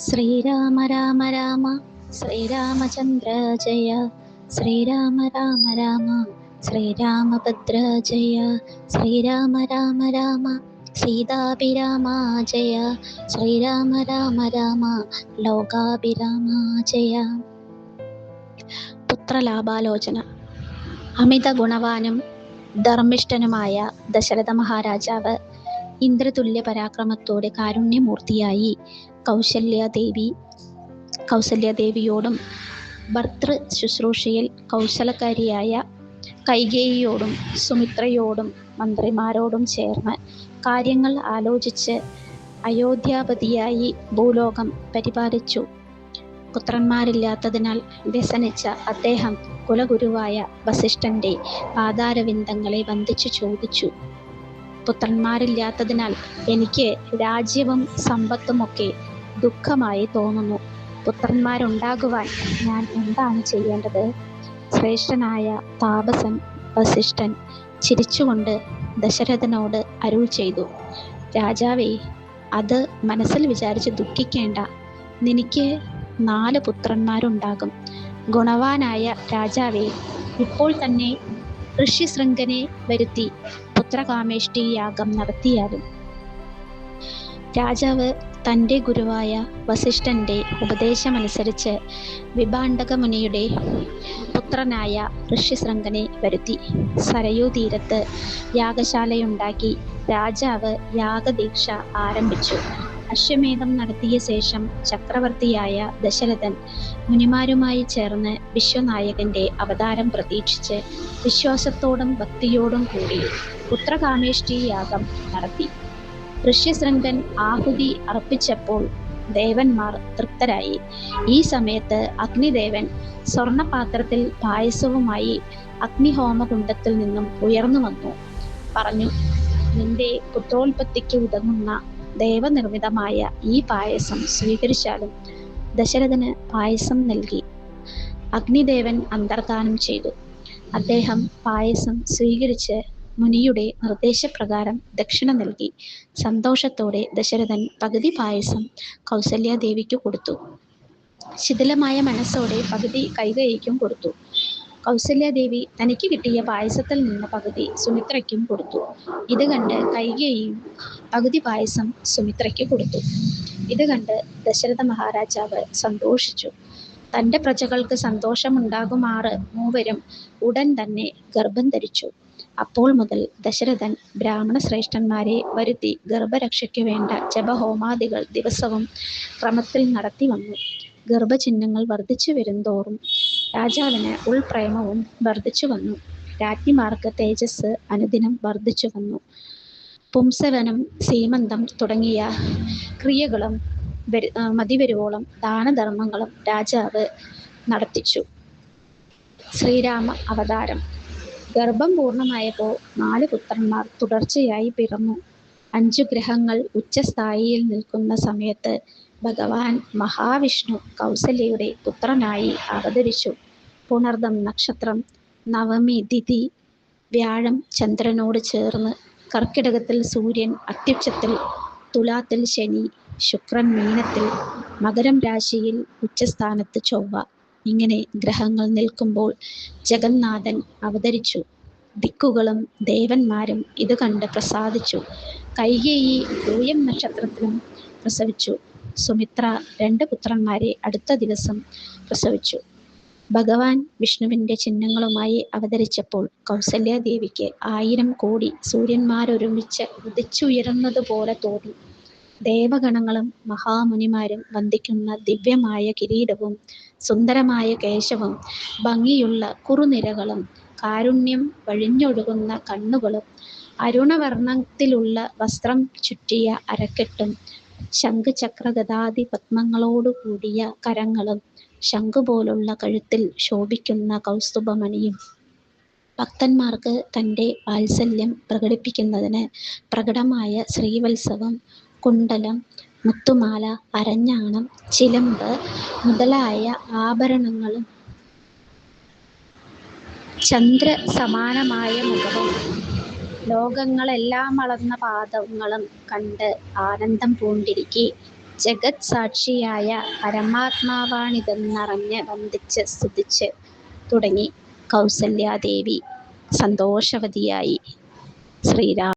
ശ്രീരാമ രാമ രാമ ശ്രീരാമചന്ദ്ര ജയ. ശ്രീരാമ രാമ രാമ ശ്രീരാമഭദ്ര ജയ. ശ്രീരാമ രാമ രാമ സീതാഭിരാമ ജയ. ശ്രീരാമ രാമ രാമ ലോകാഭിരാമ ജയ. പുത്രലാഭാലോചന. അമിത ഗുണവാനും ധർമ്മിഷ്ഠനുമായ ദശരഥ മഹാരാജാവ് ഇന്ദ്രതുല്യ പരാക്രമത്തോടെ കാരുണ്യമൂർത്തിയായി കൗസല്യാദേവിയോടും ഭർതൃ ശുശ്രൂഷയിൽ കൗശലക്കാരിയായ കൈകേയിയോടും സുമിത്രയോടും മന്ത്രിമാരോടും ചേർന്ന് കാര്യങ്ങൾ ആലോചിച്ച് അയോധ്യാപതിയായി ഭൂലോകം പരിപാലിച്ചു. പുത്രന്മാരില്ലാത്തതിനാൽ വ്യസനിച്ച അദ്ദേഹം കുലഗുരുവായ വസിഷ്ഠന്റെ പാതാരവിന്ദങ്ങളെ വന്ദിച്ചു ചോദിച്ചു: പുത്രന്മാരില്ലാത്തതിനാൽ എനിക്ക് രാജ്യവും സമ്പത്തുമൊക്കെ ദുഃഖമായി തോന്നുന്നു. പുത്രന്മാരുണ്ടാകുവാൻ ഞാൻ എന്താണ് ചെയ്യേണ്ടത്? ശ്രേഷ്ഠനായ താപസൻ വസിഷ്ഠൻ ചിരിച്ചുകൊണ്ട് ദശരഥനോട് അരുൾ ചെയ്തു: രാജാവേ, അത് മനസ്സിൽ വിചാരിച്ച് ദുഃഖിക്കേണ്ട. നിനക്ക് 4 പുത്രന്മാരുണ്ടാകും. ഗുണവാനായ രാജാവേ, ഇപ്പോൾ തന്നെ ഋഷ്യശൃംഖനെ വരുത്തി പുത്രകാമേഷ്ടി യാഗം നടത്തിയാലും. രാജാവ് തൻ്റെ ഗുരുവായ വസിഷ്ഠന്റെ ഉപദേശമനുസരിച്ച് വിഭാണ്ഡക മുനിയുടെ പുത്രനായ ഋഷ്യശൃംഖനെ വരുത്തി. സരയൂ തീരത്ത് യാഗശാലയുണ്ടാക്കി രാജാവ് യാഗദീക്ഷ ആരംഭിച്ചു. അശ്വമേധം നടത്തിയ ശേഷം ചക്രവർത്തിയായ ദശരഥൻ മുനിമാരുമായി ചേർന്ന് വിശ്വനായകന്റെ അവതാരം പ്രതീക്ഷിച്ച് വിശ്വാസത്തോടും ഭക്തിയോടും കൂടി പുത്രകാമേഷ്ടി യാഗം നടത്തി. ഋഷ്യശൃംഖൻ ആഹുതി അർപ്പിച്ചപ്പോൾ ദേവന്മാർ തൃപ്തരായി. ഈ സമയത്ത് അഗ്നിദേവൻ സ്വർണപാത്രത്തിൽ പായസവുമായി അഗ്നിഹോമകുണ്ഡത്തിൽ നിന്നും ഉയർന്നു വന്നു പറഞ്ഞു: നിന്റെ പുത്രോൽപത്തിക്ക് ഉതകുന്ന ദേവനിർമ്മിതമായ ഈ പായസം സ്വീകരിച്ചാലും. ദശരഥന് പായസം നൽകി. അഗ്നിദേവൻ അന്തർധാനം ചെയ്തു. അദ്ദേഹം പായസം സ്വീകരിച്ച് മുനിയുടെ നിർദ്ദേശപ്രകാരം ദക്ഷിണ നൽകി. സന്തോഷത്തോടെ ദശരഥൻ പകുതി പായസം കൗസല്യാദേവിക്ക് കൊടുത്തു. ശിഥിലമായ മനസ്സോടെ പകുതി കൈകേയിക്കും കൊടുത്തു. കൗസല്യാദേവി തനിക്ക് കിട്ടിയ പായസത്തിൽ നിന്ന് പകുതി സുമിത്രയ്ക്കും കൊടുത്തു. ഇത് കണ്ട് കൈകേയിയും പകുതി പായസം സുമിത്രയ്ക്ക് കൊടുത്തു. ഇത് കണ്ട് ദശരഥ മഹാരാജാവ് സന്തോഷിച്ചു. തൻ്റെ പ്രജകൾക്ക് സന്തോഷമുണ്ടാകുമാറ് മൂവരും ഉടൻ തന്നെ ഗർഭം ധരിച്ചു. അപ്പോൾ മുതൽ ദശരഥൻ ബ്രാഹ്മണ ശ്രേഷ്ഠന്മാരെ വരുത്തി ഗർഭരക്ഷയ്ക്ക് വേണ്ട ജപഹോമാദികൾ ദിവസവും ക്രമത്തിൽ നടത്തി വന്നു. ഗർഭചിഹ്നങ്ങൾ വർദ്ധിച്ചു വരുന്തോറും രാജാവിന് ഉൾപ്രേമവും വർദ്ധിച്ചു വന്നു. രാജ്ഞിമാർക്ക് തേജസ് അനുദിനം വർദ്ധിച്ചു വന്നു. പുംസവനം, സീമന്തം തുടങ്ങിയ ക്രിയകളും മതിവരുവോളം ദാനധർമ്മങ്ങളും രാജാവ് നടത്തിച്ചു. ശ്രീരാമ അവതാരം. ഗർഭം പൂർണ്ണമായപ്പോൾ 4 പുത്രന്മാർ തുടർച്ചയായി പിറന്നു. 5 ഗ്രഹങ്ങൾ ഉച്ചസ്ഥായിയിൽ നിൽക്കുന്ന സമയത്ത് ഭഗവാൻ മഹാവിഷ്ണു കൗസല്യയുടെ പുത്രനായി അവതരിച്ചു. പുണർദം നക്ഷത്രം, നവമി തിഥി, വ്യാഴം ചന്ദ്രനോട് ചേർന്ന്, കർക്കിടകത്തിൽ സൂര്യൻ അത്യുച്ചത്തിൽ, തുലാത്തിൽ ശനി, ശുക്രൻ മീനത്തിൽ, മകരം രാശിയിൽ ഉച്ചസ്ഥാനത്ത് ചൊവ്വ. ഇങ്ങനെ ഗ്രഹങ്ങൾ നിൽക്കുമ്പോൾ ജഗന്നാഥൻ അവതരിച്ചു. ദിക്കുകളും ദേവന്മാരും ഇത് കണ്ട് പ്രസാദിച്ചു. കൈകേയി പൂയം നക്ഷത്രത്തിലും പ്രസവിച്ചു. സുമിത്ര 2 പുത്രന്മാരെ അടുത്ത ദിവസം പ്രസവിച്ചു. ഭഗവാൻ വിഷ്ണുവിൻ്റെ ചിഹ്നങ്ങളുമായി അവതരിച്ചപ്പോൾ കൗസല്യാദേവിക്ക് 1000 കോടി സൂര്യന്മാരൊരുമിച്ച് ഉദിച്ചുയരുന്നതുപോലെ തോന്നി. ദേവഗണങ്ങളും മഹാമുനിമാരും വന്ദിക്കുന്ന ദിവ്യമായ കിരീടവും സുന്ദരമായ കേശവും ഭംഗിയുള്ള കുറുനിരകളും കാരുണ്യം വഴിഞ്ഞൊഴുകുന്ന കണ്ണുകളും അരുണവർണ്ണത്തിലുള്ള വസ്ത്രം ചുറ്റിയ അരക്കെട്ടും ശംഖ് ചക്ര ഗദാദി പത്മങ്ങളോടു കൂടിയ കരങ്ങളും ശംഖുപോലുള്ള കഴുത്തിൽ ശോഭിക്കുന്ന കൗസ്തുഭമണിയും ഭക്തന്മാർക്ക് തൻ്റെ വാത്സല്യം പ്രകടിപ്പിക്കുന്നതിന് പ്രകടമായ ശ്രീവത്സവം, കുണ്ടലം, മുത്തുമാല, അരഞ്ഞാണം, ചിലമ്പ് മുതലായ ആഭരണങ്ങളും ചന്ദ്ര സമാനമായ മുഖവും ലോകങ്ങളെല്ലാം അളന്ന പാദങ്ങളും കണ്ട് ആനന്ദം പൂണ്ടിരിക്കെ ജഗത് സാക്ഷിയായ പരമാത്മാവാണിതെന്നറിഞ്ഞ് വന്ദിച്ച് സ്തുതിച്ച് തുടങ്ങി കൗസല്യാദേവി സന്തോഷവതിയായി. ശ്രീരാം.